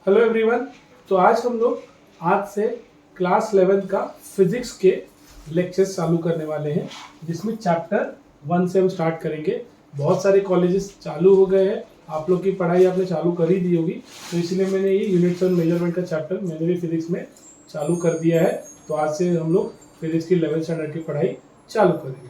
Hello everyone. तो आज से क्लास 11 का फिजिक्स के लेक्चर्स चालू करने वाले हैं, जिसमें चैप्टर 1 से हम स्टार्ट करेंगे। बहुत सारे कॉलेजेस चालू हो गए हैं, आप लोग की पढ़ाई आपने चालू कर ही दी होगी, तो इसलिए मैंने ये यूनिट्स और मेजरमेंट का चैप्टर मैंने भी फिजिक्स में चालू कर दिया है। तो आज से हम लोग फिजिक्स की 11th स्टैंडर्ड की पढ़ाई चालू करेंगे।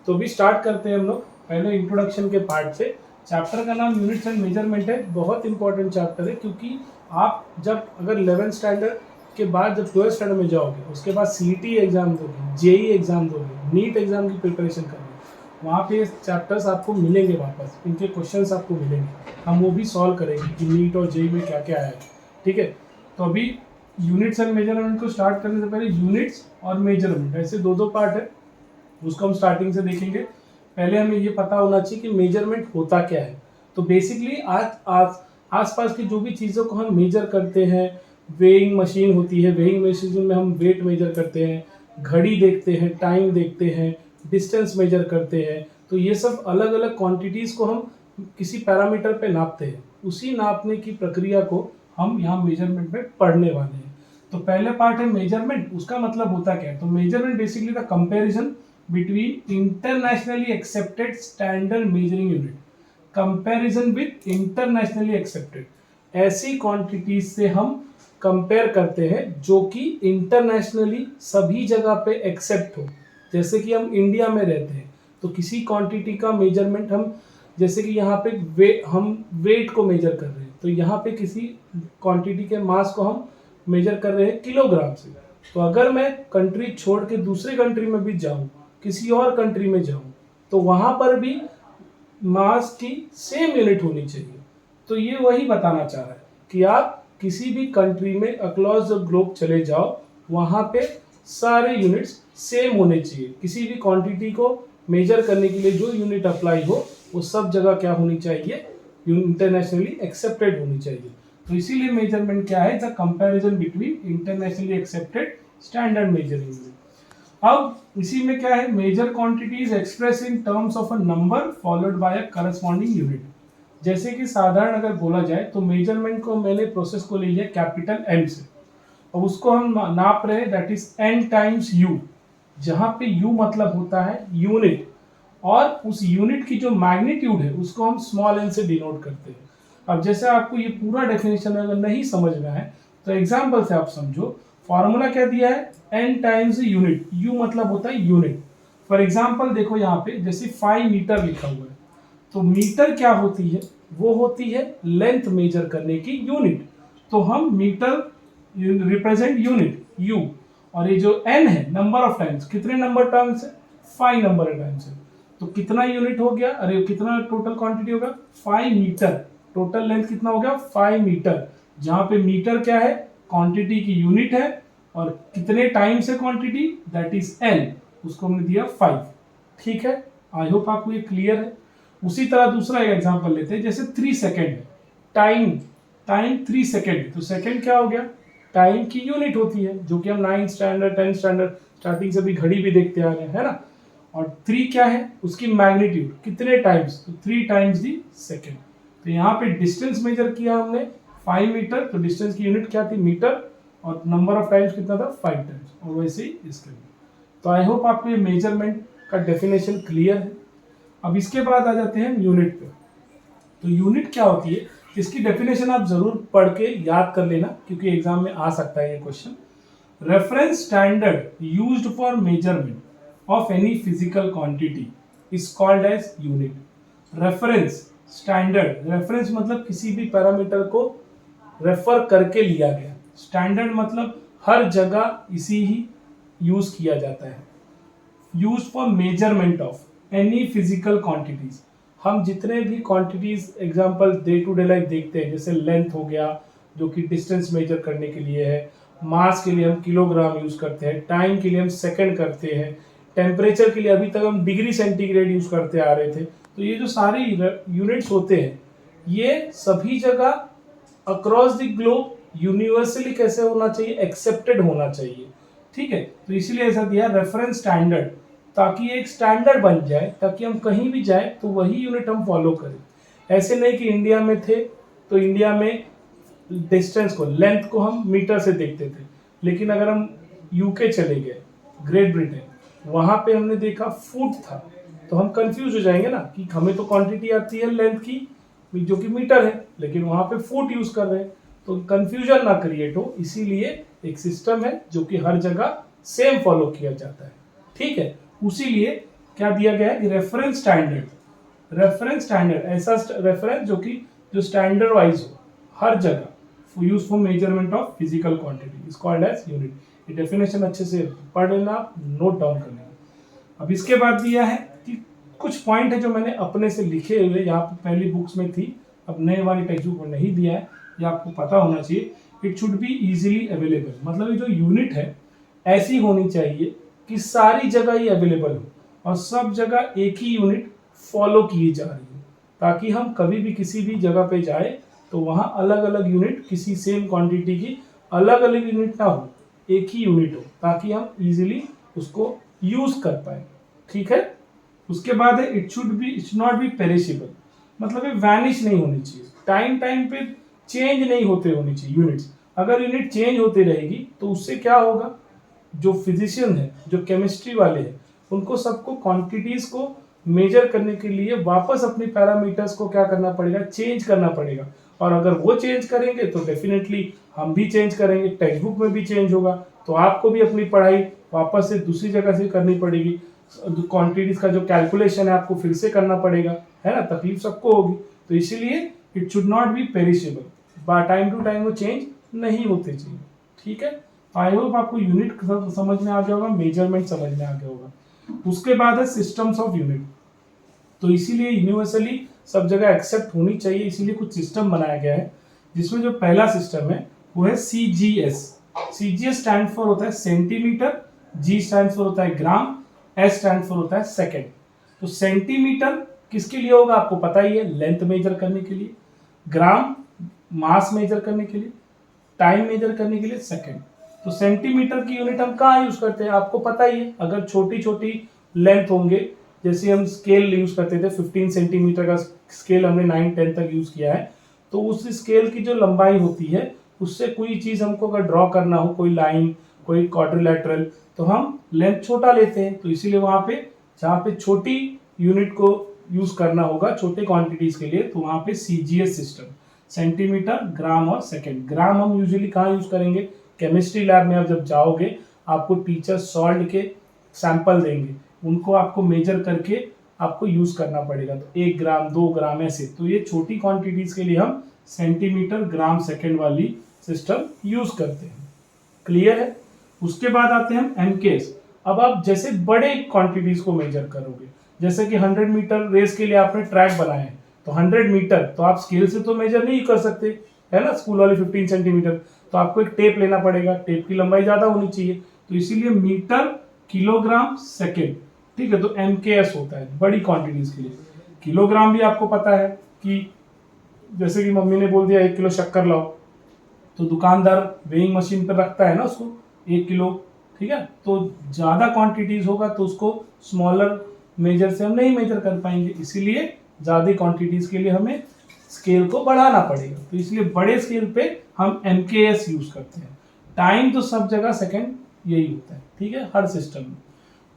तो भी स्टार्ट करते हैं हम लोग पहले इंट्रोडक्शन के पार्ट से। चैप्टर का नाम यूनिट्स एंड मेजरमेंट है। बहुत इंपॉर्टेंट चैप्टर है, क्योंकि आप जब अगर 11th स्टैंडर्ड के बाद जब 12th स्टैंडर्ड में जाओगे, उसके बाद सीईटी एग्जाम दोगे, जेई एग्जाम दोगे, नीट एग्जाम की प्रिपरेशन करोगे, वहाँ पे चैप्टर्स आपको मिलेंगे, वापस इनके क्वेश्चंस आपको मिलेंगे, हम वो भी सॉल्व करेंगे कि नीट और जेई में क्या क्या आया है। ठीक है, तो अभी यूनिट्स एंड मेजरमेंट को स्टार्ट करने से पहले यूनिट्स और मेजरमेंट ऐसे दो पार्ट है, उसको हम स्टार्टिंग से देखेंगे। पहले हमें ये पता होना चाहिए कि मेजरमेंट होता क्या है। तो बेसिकली आज आसपास की जो भी चीज़ों को हम मेजर करते हैं, वेइंग मशीन होती है, वेइंग मशीन में हम वेट मेजर करते हैं, घड़ी देखते हैं, टाइम देखते हैं, डिस्टेंस मेजर करते हैं। तो ये सब अलग अलग क्वांटिटीज़ को हम किसी पैरामीटर पे नापते हैं। उसी नापने की प्रक्रिया को हम यहाँ मेजरमेंट में पढ़ने वाले हैं। तो पहले पार्ट है मेजरमेंट। उसका मतलब होता क्या है? तो measurement basically the comparison between internationally accepted standard measuring unit. Comparison with internationally accepted, ऐसी क्वांटिटीज से हम कंपेयर करते हैं जो कि इंटरनेशनली सभी जगह पे एक्सेप्ट हो। जैसे कि हम इंडिया में रहते हैं, तो किसी क्वांटिटी का मेजरमेंट हम, जैसे कि यहाँ पे हम वेट को मेजर कर रहे हैं, तो यहाँ पे किसी क्वांटिटी के मास को हम मेजर कर रहे हैं किलोग्राम से। तो अगर मैं कंट्री छोड़ के दूसरी कंट्री में भी जाऊँ, किसी और कंट्री में जाऊँ, तो वहाँ पर भी मास की सेम यूनिट होनी चाहिए। तो ये वही बताना चाह रहा है कि आप किसी भी कंट्री में अक्रॉस द ग्लोब चले जाओ, वहाँ पे सारे यूनिट्स सेम होने चाहिए। किसी भी क्वांटिटी को मेजर करने के लिए जो यूनिट अप्लाई हो, वो सब जगह क्या होनी चाहिए? इंटरनेशनली एक्सेप्टेड होनी चाहिए। तो इसीलिए मेजरमेंट क्या है? The comparison between internationally accepted standard measuring unit. अब इसी में क्या है? Measure quantities express in terms of a number followed by a corresponding unit. जैसे कि साधारण अगर बोला जाए तो मेजरमेंट को मैंने प्रोसेस को ले लिया कैपिटल एम से, और उसको हम नाप रहे हैं, that is an times you, जहां पे यू मतलब होता है यूनिट, और उस यूनिट की जो मैग्नीट्यूड है उसको हम स्मॉल एन से डिनोट करते हैं। अब जैसे आपको ये पूरा डेफिनेशन अगर नहीं समझ में है, तो एग्जाम्पल से आप समझो। फॉर्मूला क्या दिया है? एन टाइम्स यूनिट, यू मतलब होता है यूनिट। फॉर एग्जाम्पल देखो यहाँ पे जैसे 5 मीटर लिखा हुआ है, तो मीटर क्या होती है? वो होती है लेंथ मेजर करने की यूनिट। तो हम मीटर रिप्रेजेंट यूनिट यू, और ये जो एन है नंबर ऑफ टाइम्स, कितने नंबर टर्म्स है? 5 नंबर टाइम्स है। तो कितना यूनिट हो गया? अरे कितना टोटल क्वांटिटी होगा? 5 मीटर। टोटल लेंथ कितना हो गया? 5 मीटर। जहां पे मीटर क्या है? क्वांटिटी की यूनिट है, और कितने टाइम्स है क्वांटिटी? दैट इज एन, उसको हमने दिया 5। ठीक है, आई होप आपको ये क्लियर है। उसी तरह दूसरा एक एग्जांपल लेते हैं, जैसे 3 सेकेंड है। टाइम टाइम 3 सेकेंड, तो सेकेंड क्या हो गया? टाइम की यूनिट होती है, जो कि हम 9th standard 10th standard starting से भी घड़ी भी देखते आ रहे हैं, है ना। और 3 क्या है? उसकी मैग्नीट्यूड, कितने टाइम्स? तो 3 टाइम्स दी सेकेंड। तो यहाँ पे डिस्टेंस मेजर किया हमने 5 मीटर, तो डिस्टेंस की यूनिट क्या थी? मीटर, और नंबर ऑफ टाइम्स कितना था? 5 टाइम्स। और वैसे ही इसके लिए। तो आई होप आपको ये मेजरमेंट का डेफिनेशन क्लियर है। अब इसके बाद आ जाते हैं यूनिट पे। तो यूनिट क्या होती है, इसकी डेफिनेशन आप जरूर पढ़ के याद कर लेना, क्योंकि एग्जाम में आ सकता है ये question. Reference standard used for measurement of any physical quantity is called as unit. Reference standard, reference मतलब किसी भी पैरामीटर को रेफर करके लिया गया, स्टैंडर्ड मतलब हर जगह इसी ही यूज किया जाता है। Use for measurement of any physical quantities, हम जितने भी quantities example day to day life देखते हैं, जैसे लेंथ हो गया जो कि डिस्टेंस मेजर करने के लिए है, मास के लिए हम किलोग्राम यूज करते हैं, टाइम के लिए हम सेकंड करते हैं, टेम्परेचर के लिए अभी तक हम डिग्री सेंटीग्रेड यूज करते आ रहे थे। तो ये जो सारे यूनिट्स होते हैं, ये सभी जगह अक्रॉस द ग्लोब यूनिवर्सली कैसे होना चाहिए? एक्सेप्टेड होना चाहिए। ठीक है, तो इसीलिए ऐसा दिया रेफरेंस स्टैंडर्ड, ताकि एक स्टैंडर्ड बन जाए, ताकि हम कहीं भी जाए तो वही यूनिट हम फॉलो करें। ऐसे नहीं कि इंडिया में थे तो इंडिया में डिस्टेंस को, लेंथ को हम मीटर से देखते थे, लेकिन अगर हम यूके चले गए, ग्रेट ब्रिटेन, वहां पे हमने देखा फुट था, तो हम कंफ्यूज हो जाएंगे ना कि हमें तो क्वांटिटी आती है लेंथ की जो कि मीटर है, लेकिन वहां पे फुट यूज कर रहे हैं, तो कंफ्यूजन ना क्रिएट हो, इसीलिए एक सिस्टम है जो कि हर जगह सेम फॉलो किया जाता है। ठीक है, उसीलिए क्या दिया गया है, रेफरेंस स्टैंडर्ड। रेफरेंस स्टैंडर्ड ऐसा रेफरेंस जो कि जो स्टैंडर्ड वाइज हो हर जगह, use for measurement of physical quantity is called as unit. ये डेफिनेशन अच्छे से पढ़ लेना, नोट डाउन कर लेना। अब इसके बाद दिया है कि कुछ पॉइंट है जो मैंने अपने से लिखे हुए, यहाँ पे पहली बुक्स में थी, अब नए वाली टेक्स्ट बुक में नहीं दिया है, ये आपको पता होना चाहिए। It should be easily available, मतलब ये जो यूनिट है ऐसी होनी चाहिए कि सारी जगह ये अवेलेबल हो और सब जगह एक ही यूनिट फॉलो की जा रही हो, ताकि हम कभी भी किसी भी जगह पे जाए तो वहां अलग अलग यूनिट, किसी सेम क्वांटिटी की अलग अलग यूनिट ना हो, एक ही यूनिट हो, ताकि हम इजीली उसको यूज कर पाए। ठीक है, उसके बाद है it should not be perishable, मतलब ये वैनिश नहीं होनी चाहिए, टाइम टाइम पे चेंज नहीं होते होनी चाहिए यूनिट्स। अगर यूनिट चेंज होती रहेगी तो उससे क्या होगा, जो फिजिशियन है, जो केमिस्ट्री वाले हैं, उनको सबको क्वांटिटीज को मेजर करने के लिए वापस अपने पैरामीटर्स को क्या करना पड़ेगा, चेंज करना पड़ेगा। और अगर वो चेंज करेंगे तो डेफिनेटली हम भी चेंज करेंगे, टेक्स्ट बुक में भी चेंज होगा, तो आपको भी अपनी पढ़ाई वापस से दूसरी जगह से करनी पड़ेगी, क्वांटिटीज का जो कैलकुलेशन है आपको फिर से करना पड़ेगा, है ना, तकलीफ सबको होगी। तो इसीलिए it should not be perishable, time to time वो चेंज नहीं होते चाहिए। ठीक है, आई होप आपको यूनिट समझ में आ गया होगा, मेजरमेंट समझ में आ गया होगा। उसके बाद है सिस्टम्स ऑफ यूनिट, तो इसीलिए यूनिवर्सली सब जगह एक्सेप्ट होनी चाहिए, इसीलिए कुछ सिस्टम बनाया गया है, जिसमें जो पहला सिस्टम है वो है CGS। CGS स्टैंड फॉर होता है सेंटीमीटर, G स्टैंड फॉर होता है ग्राम, S स्टैंड फॉर होता है सेकेंड। तो सेंटीमीटर किसके लिए होगा आपको पता ही है, लेंथ मेजर करने के लिए, ग्राम मास मेजर करने के लिए, टाइम मेजर करने के लिए सेकेंड। तो सेंटीमीटर की यूनिट हम कहाँ यूज करते हैं आपको पता ही है, अगर छोटी छोटी लेंथ होंगे, जैसे हम स्केल यूज करते थे, 15 सेंटीमीटर का स्केल हमने 9-10 तक यूज किया है, तो उस स्केल की जो लंबाई होती है उससे कोई चीज हमको अगर ड्रॉ करना हो, कोई लाइन, कोई क्वाड्रिलेटरल, तो हम लेंथ छोटा लेते हैं। तो इसीलिए वहां पे जहाँ पे छोटी यूनिट को यूज करना होगा छोटे क्वांटिटीज के लिए, तो वहां पे CGS सिस्टम, सेंटीमीटर, ग्राम और सेकेंड। ग्राम हम यूजुअली कहाँ यूज करेंगे, केमिस्ट्री लैब में आप जब जाओगे आपको टीचर सॉल्ट के सैंपल देंगे, उनको आपको मेजर करके आपको यूज करना पड़ेगा, तो 1 ग्राम 2 ग्राम ऐसे। तो ये छोटी क्वांटिटीज के लिए हम सेंटीमीटर, ग्राम, सेकेंड वाली सिस्टम यूज करते हैं। क्लियर है। उसके बाद आते हैं हम MKS। अब आप जैसे बड़े क्वांटिटीज को मेजर करोगे, जैसे कि 100 मीटर रेस के लिए आपने ट्रैक बनाए हैं, तो 100 मीटर तो आप स्केल से तो मेजर नहीं कर सकते, है ना, स्कूल वाली 15 सेंटीमीटर, तो आपको एक टेप लेना पड़ेगा, टेप की लंबाई ज्यादा होनी चाहिए, तो इसीलिए मीटर, किलोग्राम, सेकेंड। ठीक है, तो MKS होता है बड़ी क्वांटिटीज के लिए। किलोग्राम भी आपको पता है कि जैसे कि मम्मी ने बोल दिया 1 किलो शक्कर लाओ, तो दुकानदार वेइंग मशीन पर रखता है ना उसको 1 किलो। ठीक है, तो ज्यादा क्वांटिटीज होगा तो उसको स्मॉलर मेजर से हम नहीं मेजर कर पाएंगे, इसीलिए ज्यादा क्वांटिटीज के लिए हमें स्केल को बढ़ाना पड़ेगा, तो इसलिए बड़े स्केल पे हम MKS यूज करते हैं। टाइम तो सब जगह सेकेंड यही होता है, ठीक है, हर सिस्टम में।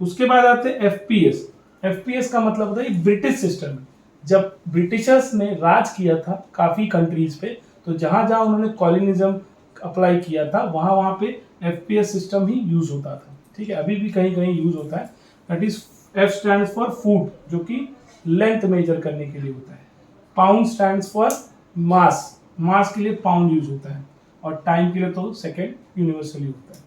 उसके बाद आते हैं FPS। FPS का मतलब होता है ब्रिटिश सिस्टम। जब ब्रिटिशर्स ने राज किया था काफी कंट्रीज पे, तो जहां जहां उन्होंने कॉलोनिज्म अप्लाई किया था वहां वहां पे FPS सिस्टम ही यूज होता था। ठीक है, अभी भी कहीं कहीं यूज होता है। That is F stand for foot, जो कि लेंथ मेजर करने के लिए होता है। Pound stand for mass, mass के लिए पाउंड यूज होता है, और टाइम के लिए तो सेकेंड यूनिवर्सली होता है।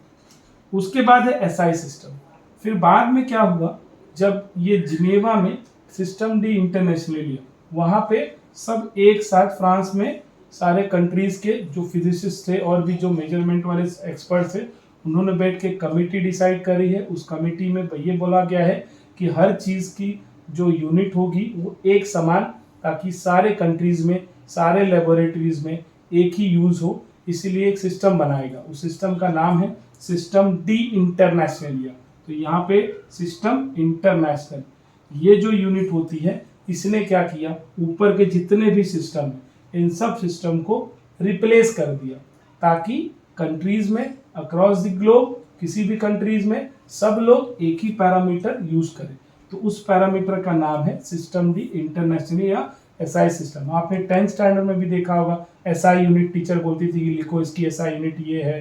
उसके बाद है SI सिस्टम। फिर बाद में क्या हुआ, जब ये जिनेवा में सिस्टम डी इंटरनेशनल लिया, वहां पे सब एक साथ फ्रांस में सारे कंट्रीज के जो फिजिसिस्ट थे और भी जो मेजरमेंट वाले एक्सपर्ट थे, उन्होंने बैठ के कमिटी डिसाइड करी है। उस कमिटी में ये बोला गया है कि हर चीज की जो यूनिट होगी वो एक समान, ताकि सारे कंट्रीज में, सारे लेबोरेटरीज में एक ही यूज हो, इसीलिए एक सिस्टम बनाएगा। उस सिस्टम का नाम है सिस्टम डी इंटरनेशनलिया। तो यहाँ पे सिस्टम इंटरनेशनल, ये जो यूनिट होती है, इसने क्या किया, ऊपर के जितने भी सिस्टम है इन सब सिस्टम को रिप्लेस कर दिया, ताकि कंट्रीज में अक्रॉस द ग्लोब किसी भी कंट्रीज में सब लोग एक ही पैरामीटर यूज करें। तो उस पैरामीटर का नाम है सिस्टम डी इंटरनेशनल या एसआई सिस्टम। आपने 10th स्टैंडर्ड में भी देखा होगा, एसआई यूनिट टीचर बोलती थी कि लिखो इसकी एसआई यूनिट ये है,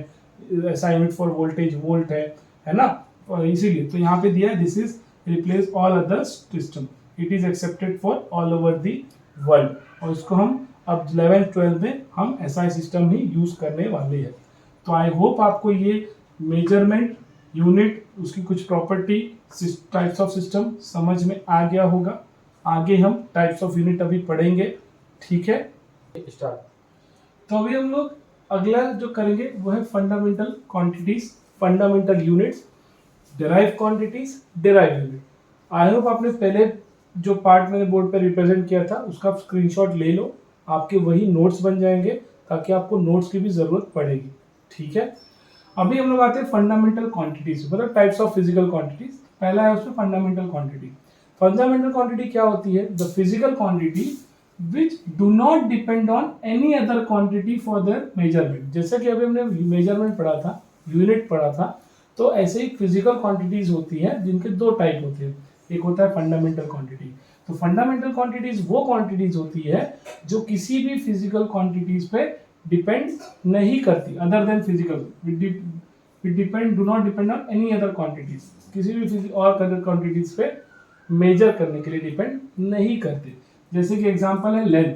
SI unit for voltage volt है ना। और इसीलिए तो यहाँ पे दिया है this is replace all other system, it is accepted for all over the world. और इसको हम अब 11th 12th में हम एसआई सिस्टम ही यूज करने वाले हैं। तो आई होप आपको ये मेजरमेंट यूनिट, उसकी कुछ प्रॉपर्टी, टाइप्स ऑफ सिस्टम समझ में आ गया होगा। आगे हम टाइप्स ऑफ यूनिट अभी पढ़ेंगे, ठीक है। स्टार्ट। तो अभी हम लोग अगला जो करेंगे वो है fundamental quantities, fundamental units, derive quantities, derive unit. I hope आपने पहले जो पार्ट मैंने बोर्ड पे रिप्रेजेंट किया था उसका स्क्रीनशॉट ले लो, आपके वही नोट्स बन जाएंगे, ताकि आपको नोट्स की भी जरूरत पड़ेगी, ठीक है। अभी हम लोग आते हैं फंडामेंटल क्वांटिटीज, मतलब टाइप्स ऑफ फिजिकल क्वांटिटीज। पहला है उसमें फंडामेंटल क्वांटिटी। फंडामेंटल क्वांटिटी क्या होती है? The physical quantity which do not depend on any other quantity for their measurement. जैसे कि अभी हमने मेजरमेंट पढ़ा था, यूनिट पढ़ा था, तो ऐसे ही फिजिकल क्वांटिटीज होती हैं जिनके दो टाइप होते हैं। एक होता है फंडामेंटल क्वांटिटी। तो फंडामेंटल क्वांटिटीज वो क्वांटिटीज होती है जो किसी भी फिजिकल क्वांटिटीज पे डिपेंड नहीं करती, other than physical, do not depend on any other quantities, किसी भी और अदर क्वांटिटीज पे मेजर करने के लिए डिपेंड नहीं करते। जैसे कि एग्जांपल है लेंथ।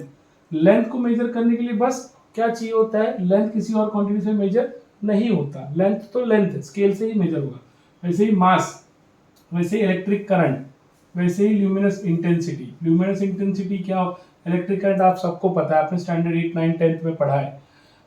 लेंथ को मेजर करने के लिए बस क्या चाहिए होता है? लेंथ किसी और क्वांटिटी से मेजर नहीं होता, लेंथ तो लेंथ है, स्केल से ही मेजर होगा। वैसे ही मास, वैसे ही इलेक्ट्रिक करंट, वैसे ही ल्यूमिनस इंटेंसिटी। ल्यूमिनस इंटेंसिटी क्या? इलेक्ट्रिक करंट आप सबको पता है, आपने स्टैंडर्ड 8, 9, 10th में पढ़ा है।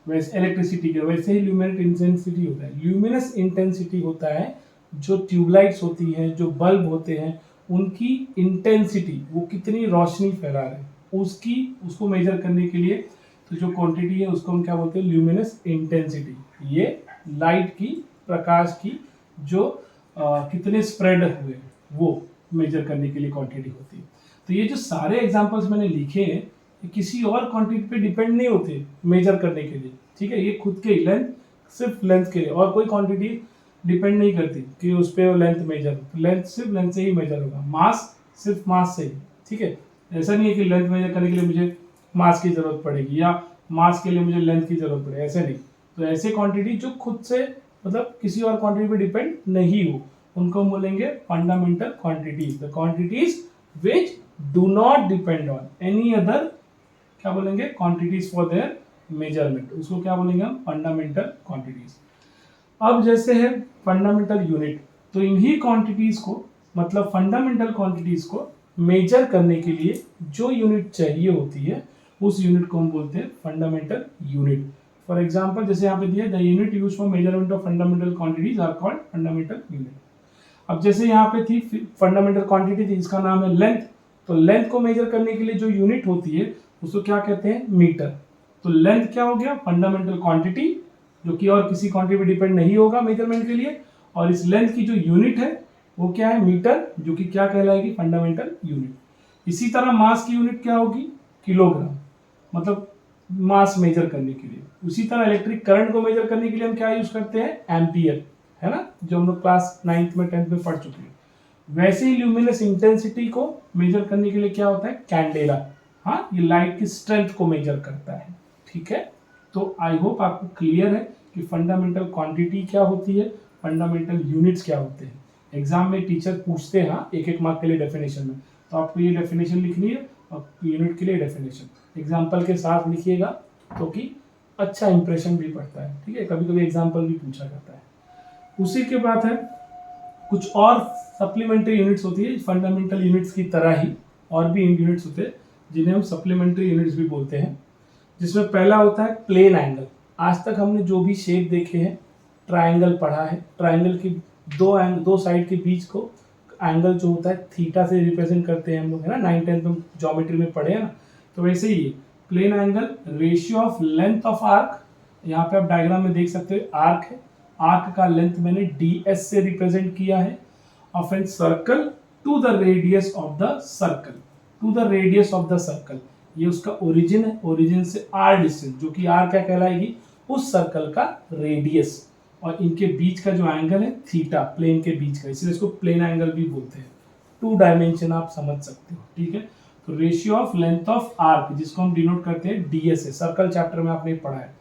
वैसे इलेक्ट्रिसिटी का वैसे ही ल्यूमिनस इंटेंसिटी होता है। ल्यूमिनस इंटेंसिटी होता है जो ट्यूबलाइट्स होती हैं, जो बल्ब होते हैं, उनकी इंटेंसिटी, वो कितनी रोशनी फैला रहे हैं, उसको मेजर करने के लिए तो जो क्वांटिटी है उसको हम क्या बोलते हैं? Luminous intensity. ये लाइट की, प्रकाश की जो कितने स्प्रेड हुए वो मेजर करने के लिए क्वांटिटी होती है। तो ये जो सारे एग्जांपल्स मैंने लिखे हैं ये किसी और क्वांटिटी पे डिपेंड नहीं होते मेजर करने के लिए, ठीक है। ये खुद के लेंथ, सिर्फ लेंथ के लिए, और कोई क्वांटिटी डिपेंड नहीं करती कि उस पर लेंथ मेजर, लेंथ सिर्फ लेंथ से ही मेजर होगा। मास सिर्फ मास से ही, ठीक है। ऐसा नहीं है कि लेंथ मेजर करने के लिए मुझे मास की जरूरत पड़ेगी या मास के लिए मुझे लेंथ की जरूरत पड़ेगी, ऐसे नहीं। तो ऐसे क्वांटिटी जो खुद से, मतलब किसी और क्वांटिटी पे डिपेंड नहीं हो, उनको हम बोलेंगे fundamental quantities. The quantities which do not depend on any other, क्या बोलेंगे? क्वांटिटीज फॉर देयर मेजरमेंट, उसको क्या बोलेंगे हम? Fundamental quantities. अब जैसे है फंडामेंटल यूनिट, तो इन्हीं क्वांटिटीज को, मतलब फंडामेंटल क्वांटिटीज को मेजर करने के लिए जो यूनिट चाहिए होती है उस यूनिट को हम बोलते हैं फंडामेंटल यूनिट। फॉर एग्जांपल जैसे यहाँ पे दिया, the unit used for measurement of fundamental quantities are called fundamental unit. अब जैसे यहाँ पे थी फंडामेंटल क्वांटिटी थी, इसका नाम है लेंथ। तो लेंथ को मेजर करने के लिए जो यूनिट होती है उसको क्या कहते हैं? मीटर। तो लेंथ क्या हो गया? फंडामेंटल क्वांटिटी, जो कि और किसी क्वांटिटी पे डिपेंड नहीं होगा मेजरमेंट के लिए। और इस लेंथ की जो यूनिट है वो क्या है? मीटर, जो कि क्या कहलाएगी? Fundamental unit. इसी तरह मास की यूनिट क्या होगी? किलोग्राम, मतलब मास मेजर करने के लिए। उसी तरह इलेक्ट्रिक करंट को मेजर करने के लिए हम क्या यूज करते हैं? एम्पियर, है ना, जो हम लोग क्लास 9th में 10th में पढ़ चुके हैं। वैसे ही ल्यूमिनस इंटेंसिटी को मेजर करने के लिए क्या होता है? कैंडेला। हाँ, ये लाइट की स्ट्रेंथ को मेजर करता है, ठीक है। तो आई होप आपको क्लियर है कि फंडामेंटल क्वांटिटी क्या होती है, फंडामेंटल यूनिट्स क्या होते हैं। एग्जाम में टीचर पूछते हैं हाँ, एक मार्क के लिए डेफिनेशन में, तो आपको ये डेफिनेशन लिखनी है और यूनिट के लिए डेफिनेशन एग्जाम्पल के साथ लिखिएगा, तो कि अच्छा इंप्रेशन भी पड़ता है, ठीक है। कभी कभी एग्जाम्पल भी पूछा जाता है। उसी के बाद है कुछ और सप्लीमेंट्री यूनिट्स होती है फंडामेंटल यूनिट्स की तरह ही, और भी यूनिट्स होते हैं जिन्हें हम सप्लीमेंट्री यूनिट्स भी बोलते हैं। जिसमें पहला होता है प्लेन एंगल। आज तक हमने जो भी शेप देखे हैं, ट्राइंगल पढ़ा है, ट्राइंगल की दो साइड के बीच को एंगल जो होता है थीटा से रिप्रेजेंट करते हैं हम लोग, है ना, 9th 10th में ज्योमेट्री में पढ़े हैं ना। तो वैसे ही plane angle, ratio of length of arc, यहाँ पे आप डायग्राम में देख सकते हो आर्क है, आर्क का लेंथ मैंने ds से रिप्रेजेंट किया है, of an circle to the radius of the circle, to the radius of the circle. ये उसका ओरिजिन है, ओरिजिन से r डिस्टेंस, जो कि r क्या कहलाएगी, उस सर्कल का रेडियस, और इनके बीच का जो एंगल है थीटा, प्लेन के बीच का, इसलिए इसको प्लेन एंगल भी बोलते हैं। 2 डायमेंशन आप समझ सकते हो, ठीक है। तो ratio of length of arc, जिसको हम डिनोट करते हैं ds है, सर्कल चैप्टर में आपने पढ़ा है,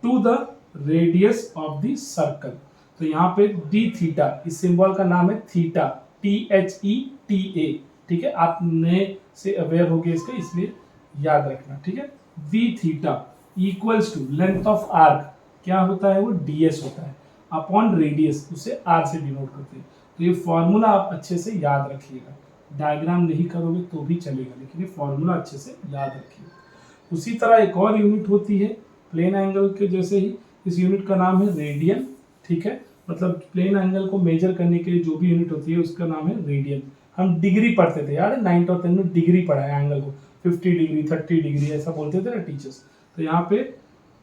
to the radius of the circle. तो यहाँ पे डी थीटा, इस सिंबल का नाम है थीटा, THETA, ठीक है। आप नए से अवेयर हो गए इसके, इसलिए याद रखना, ठीक है। V theta equals to length of arc, क्या होता है वो ds होता है, अपॉन रेडियस, उसे r से डिनोट करते हैं। तो ये फॉर्मूला आप अच्छे से याद रखिएगा, डायग्राम नहीं करोगे तो भी चलेगा, लेकिन ये फॉर्मूला अच्छे से याद रखिएगा। उसी तरह एक और यूनिट होती है प्लेन एंगल के जैसे ही, इस यूनिट का नाम है रेडियन, ठीक है। मतलब प्लेन एंगल को मेजर करने के लिए जो भी यूनिट होती है उसका नाम है रेडियन। हम डिग्री पढ़ते थे यार, 9th और 10th में डिग्री पढ़ा है एंगल को, 50 डिग्री 30 डिग्री ऐसा बोलते थे ना टीचर्स। तो यहाँ पे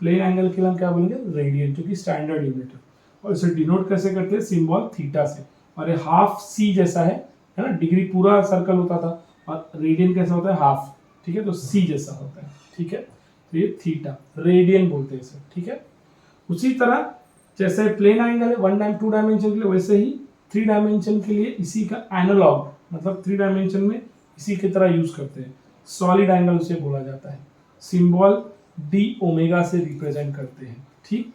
प्लेन एंगल के लिए हम क्या बोलेंगे, रेडियन, जो कि स्टैंडर्ड यूनिट है। और इसे डिनोट कैसे करते हैं, सिंबल थीटा से। और ये हाफ सी जैसा है ना, डिग्री पूरा सर्कल होता था, और रेडियन कैसा होता है, हाफ, ठीक है। तो सी जैसा होता है, ठीक है। तो ये थीटा, रेडियन बोलते हैं इसे, ठीक है। उसी तरह जैसे प्लेन एंगल है 2 डायमेंशन के लिए, वैसे ही 3 डायमेंशन के लिए इसी का एनालॉग, मतलब 3 डायमेंशन में इसी की तरह यूज करते हैं, सॉलिड एंगल उसे बोला जाता है, सिंबल डी ओमेगा से रिप्रेजेंट करते हैं, ठीक।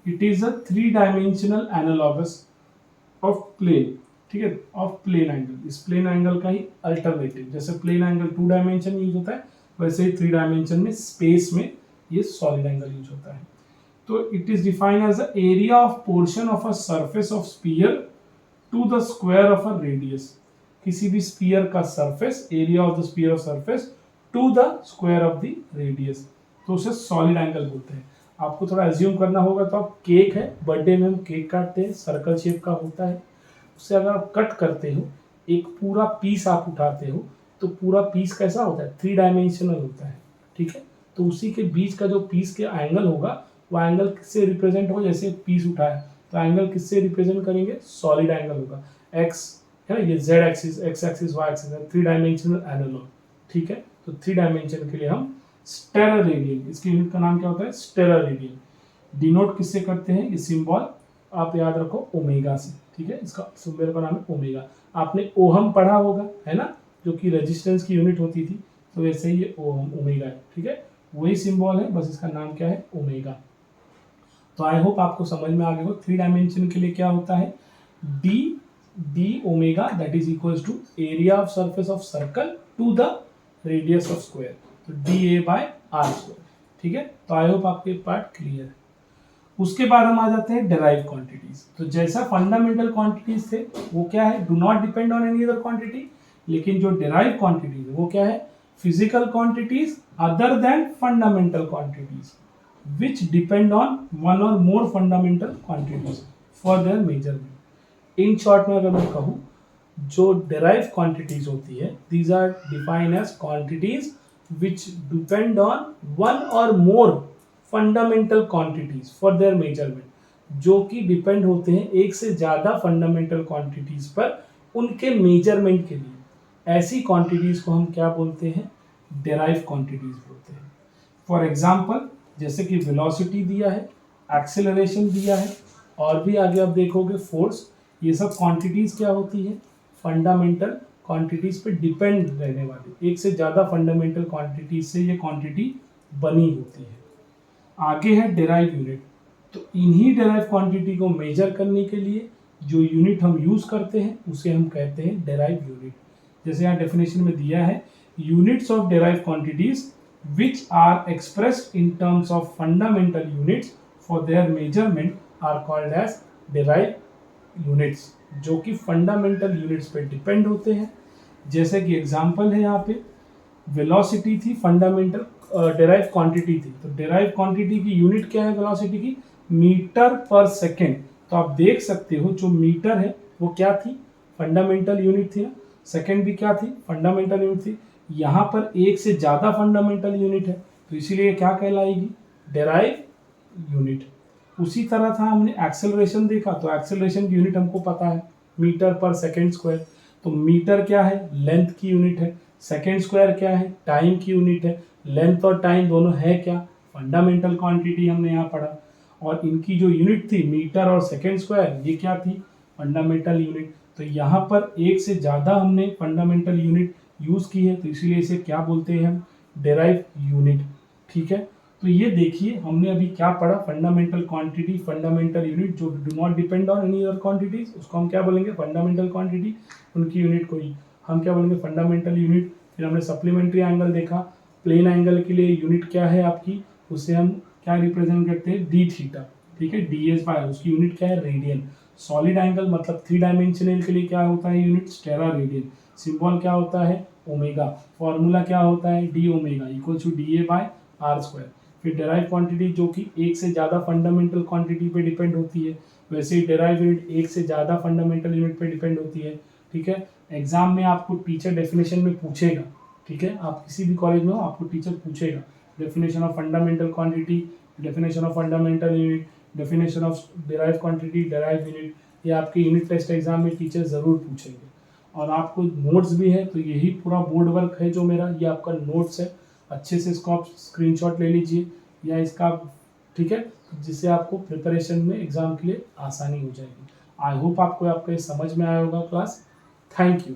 It is a 3 dimensional analogous of plane, ठीक है, ऑफ प्लेन एंगल। इस प्लेन एंगल का ही अल्टरनेटिव, जैसे प्लेन एंगल 2 डायमेंशन यूज होता है, वैसे ही 3 डायमेंशन में स्पेस में ये सॉलिड एंगल यूज होता है। तो it is defined as the area of portion of a surface of sphere to the square of a radius, किसी भी स्फीयर का surface, area of the sphere of surface to the square of the radius, तो उसे solid angle बोलते हैं। आपको थोड़ा assume करना होगा, तो आप केक है, बर्थडे में हम केक काटते हैं, सर्कल शेप का होता है, उससे अगर आप कट करते हो, एक पूरा पीस आप उठाते हो, तो पूरा पीस कैसा होता है, 3 डायमेंशनल होता है, ठीक है। तो उसी के बीच का जो पीस के एंगल होगा, वो एंगल किससे रिप्रेजेंट होगा, जैसे पीस उठाया तो एंगल किससे रिप्रेजेंट करेंगे, सॉलिड एंगल होगा, एक्स है ना, ये z axis, x axis, y axis, 3 dimensional analog, ठीक है। तो 3 डायमेंशन के लिए हम स्टेलर रेडियन, इसकी यूनिट का नाम क्या होता है, स्टेलर रेडियन। डिनोट किससे करते हैं, ये सिंबल आप याद रखो ओमेगा से, ठीक है। इसका सिंबल का नाम है ओमेगा। आपने ओहम पढ़ा होगा, है ना, जो कि रेजिस्टेंस की यूनिट होती थी, तो वैसे ही ये ओहम, ओमेगा है, ठीक है, वही सिंबल है, बस इसका नाम क्या है, ओमेगा। तो आई होप आपको समझ में आ गया हो। 3 डायमेंशन के लिए क्या होता है, D omega that is equals to area of surface of circle to the radius of square, तो D A by are square, ठीक है। तो आई होप आपके पार्ट क्लियर है। उसके बाद हम आ जाते हैं डेराइव क्वांटिटीज। तो जैसा फंडामेंटल क्वांटिटीज थे वो क्या है, do not depend on any other quantity, लेकिन जो डेराइव क्वांटिटीज है वो क्या है, physical quantities other than fundamental quantities which depend on one or more fundamental quantities for their measurement। in short में अगर मैं कहूँ, जो derived quantities होती है, these are defined as quantities which depend on one or more fundamental quantities for their measurement, जो कि depend होते हैं एक से ज़्यादा फंडामेंटल क्वांटिटीज पर उनके मेजरमेंट के लिए। ऐसी क्वांटिटीज को हम क्या बोलते हैं, डेराइव क्वांटिटीज बोलते हैं। फॉर एग्जाम्पल, जैसे कि वेलोसिटी दिया है, एक्सेलरेशन दिया है, और भी आगे आप देखोगे फोर्स, ये सब क्वांटिटीज क्या होती है, फंडामेंटल क्वांटिटीज पे डिपेंड रहने वाली, एक से ज़्यादा फंडामेंटल क्वांटिटीज से ये क्वांटिटी बनी होती है। आगे है डेराइव यूनिट। तो इन्हीं डेराइव क्वांटिटी को मेजर करने के लिए जो यूनिट हम यूज करते हैं उसे हम कहते हैं डेराइव यूनिट। जैसे यहाँ डेफिनेशन में दिया है, units of derive quantities which are expressed in terms of fundamental units for their measurement are called as derived units, जो कि fundamental units पे depend होते हैं। जैसे कि एग्जांपल है यहाँ पे, वेलोसिटी थी फंडामेंटल डेराइव क्वांटिटी थी, तो डेराइव क्वांटिटी की यूनिट क्या है वेलोसिटी की, मीटर पर सेकेंड। तो आप देख सकते हो जो मीटर है वो क्या थी, फंडामेंटल यूनिट थी ना, सेकेंड भी क्या थी, फंडामेंटल यूनिट थी। यहाँ पर एक से ज़्यादा फंडामेंटल यूनिट है, तो इसीलिए क्या कहलाएगी, डेराइव यूनिट। उसी तरह था, हमने एक्सेलरेशन देखा, तो एक्सेलरेशन की यूनिट हमको पता है, मीटर पर सेकेंड स्क्वायर। तो मीटर क्या है, लेंथ की यूनिट है, सेकेंड स्क्वायर क्या है, टाइम की यूनिट है, लेंथ और टाइम दोनों है क्या, फंडामेंटल क्वांटिटी हमने यहाँ पढ़ा। और इनकी जो यूनिट थी मीटर और सेकेंड स्क्वायर, ये क्या थी, फंडामेंटल यूनिट। तो यहाँ पर एक से ज़्यादा हमने फंडामेंटल यूनिट यूज़ की है, तो इसीलिए इसे क्या बोलते हैं हम, डेराइव यूनिट। ठीक है, तो ये देखिए हमने अभी क्या पढ़ा, फंडामेंटल क्वांटिटी, फंडामेंटल यूनिट जो do not depend on any other quantities, उसको हम क्या बोलेंगे, फंडामेंटल क्वांटिटी, उनकी यूनिट को ही हम क्या बोलेंगे, फंडामेंटल यूनिट। फिर हमने सप्लीमेंट्री एंगल देखा, प्लेन एंगल के लिए यूनिट क्या है आपकी, उसे हम क्या रिप्रेजेंट करते हैं, डी थीटा। ठीक है, डी एस बाय, उसकी यूनिट क्या है, रेडियन। सॉलिड एंगल मतलब 3 डायमेंशनल के लिए क्या होता है यूनिट, स्टेरा रेडियन। सिंबल क्या होता है, ओमेगा। फॉर्मूला क्या होता है, D omega equal to d A by are square. फिर डेराइव क्वांटिटी जो कि एक से ज़्यादा फंडामेंटल क्वांटिटी पे डिपेंड होती है, वैसे ही डेराइव यूनिट एक से ज़्यादा फंडामेंटल यूनिट पे डिपेंड होती है। ठीक है, एग्जाम में आपको टीचर डेफिनेशन में पूछेगा। ठीक है, आप किसी भी कॉलेज में हो आपको टीचर पूछेगा definition of fundamental quantity, definition of fundamental unit, definition of derive quantity, derive unit, ये आपके यूनिट टेस्ट एग्जाम में टीचर ज़रूर पूछेंगे। और आपको नोट्स भी है, तो यही पूरा बोर्ड वर्क है जो मेरा, ये आपका नोट्स है। अच्छे से इसको आप स्क्रीनशॉट ले लीजिए या इसका, ठीक है, जिससे आपको प्रिपरेशन में एग्जाम के लिए आसानी हो जाएगी। आई होप आपको आपका ये समझ में आया होगा क्लास। Thank you.